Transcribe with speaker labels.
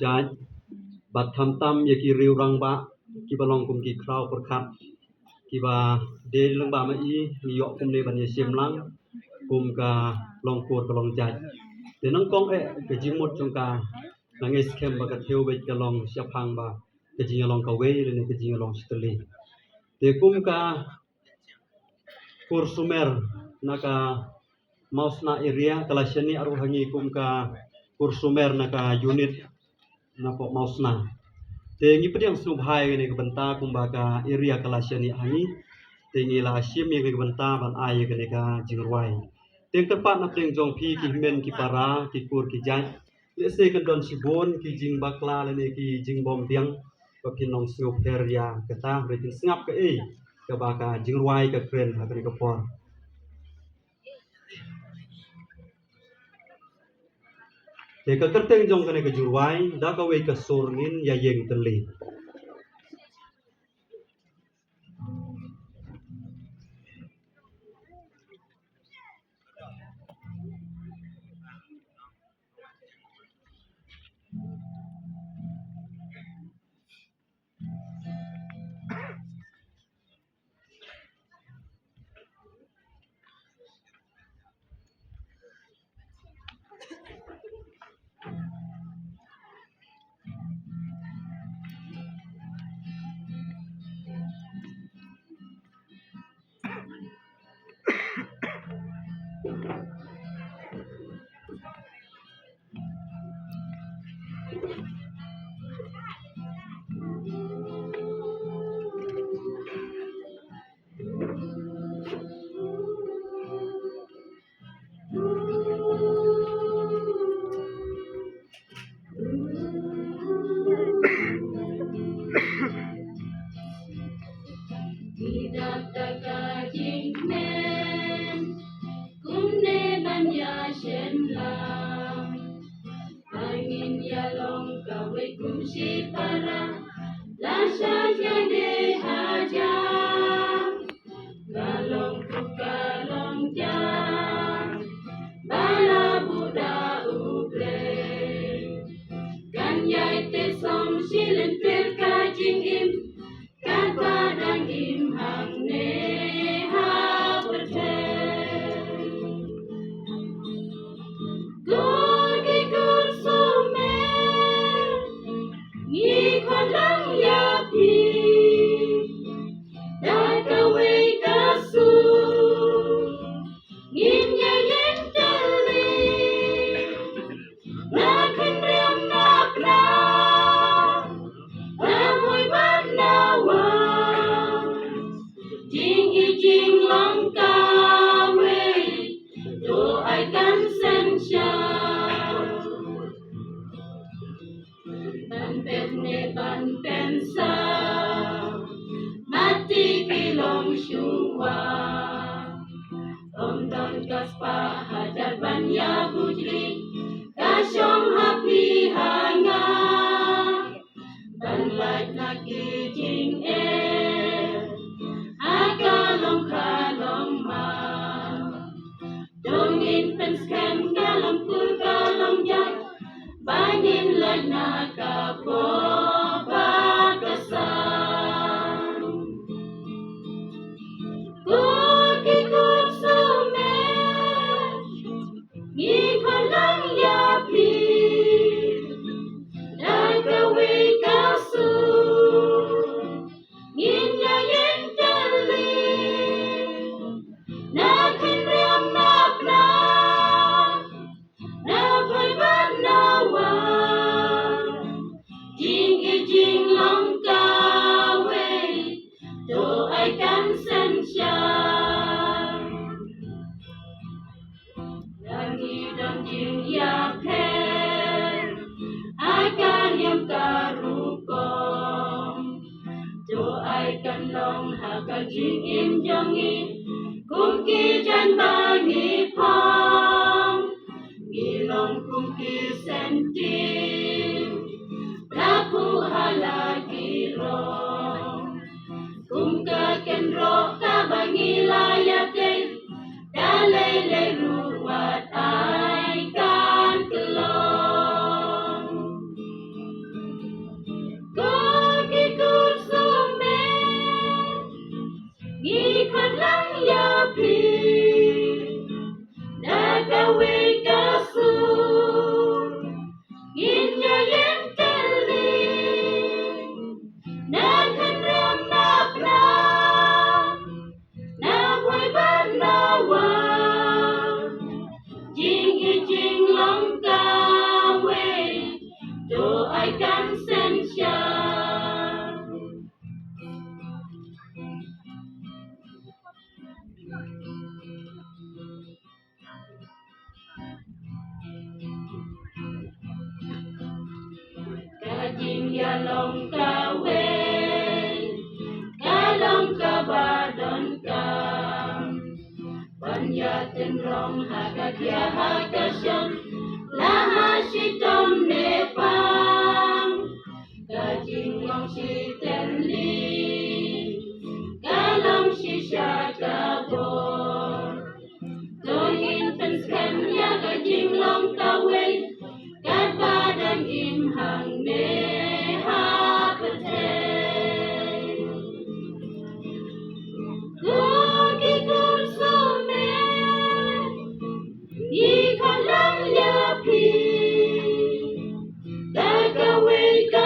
Speaker 1: jaj bat tham tam ye ki riu rang ba ki balong kum ki krau por khat ki ba de lang ba ma i ni yo kum ne ban ye sim lang kum ka long por ka long jaj te nang kong ke jing mot chung ka nang es kem ba ka theu be ka long sia phang ba ke jing long ka we le ne ke jing long steli te kum ka kursumer naka mausna area kalashani aru hangi kum ka kursumer naka unit na po mausna te ngi pediang subhai ne ke benta kum ba ka area kalashani hangi te ngi la sim ye ke benta ban ai ke ne ka jingruai te tepat na teng jong phi ki men ki para ki kur ki jai le se kan don sibon ki jing bakla le ne ki jing bom tiang ko ki nong siop peria kata rekin snap ke ke ba ka jingruai ka kren ha ke ko por te ka kerteng jong ke jurwai da ka we ka surngin ya yeng teli
Speaker 2: Tidak taka jingmen, kumne banya shen lam. Angin yalong kawe kumsi para, lasa jade haja. Kalong tu kalong jang, bala buda uble. Kan yai te som silen per kajing im, kan padang im hang ne ha berten. Gogi gur somer, ngi kolang ya pi, dai kawe kasu, ngin ya yen tali, na kan riam na pra, na moy ban na wa, jing i jing long kawe, do I kan sen sha. Ban pen ne ban pen sa, mati kilong shua. Om don kaspa hajar ban ya bujri, kasyong happy hanga. Ban light na kijing akalong kalong ma. Dongin pen skem kalong kur kalong jai, banin light na kapo bagasan. Kuki kur sumer, ngi kolang yapi, dai kawe kasu, ngin ya yen tali, na kin riam na pra, na boy ban na wa, jing i jing long kawe, do I kan sen sha. Langi dan jing ya pen, akan yang karukong, do I kan long hakal jing im jongi, kumki jan bangi pong, ngilong kumki senti, lapu halagi rong, kumka kenro ka bangi layate, dalay lay ruwat ay kan kelong. bagaikan senja. Kajing yalong kawe, kalong kabadon kam, panyatin rong hakakya hakasyon, lahasitom nepang, kajing long si tenli, kalong si syakabor, tongin penskan ya kajing long kawe, kat badan imhang ne hapetay. Gogi kursume, ikalang yapi, tagawe ka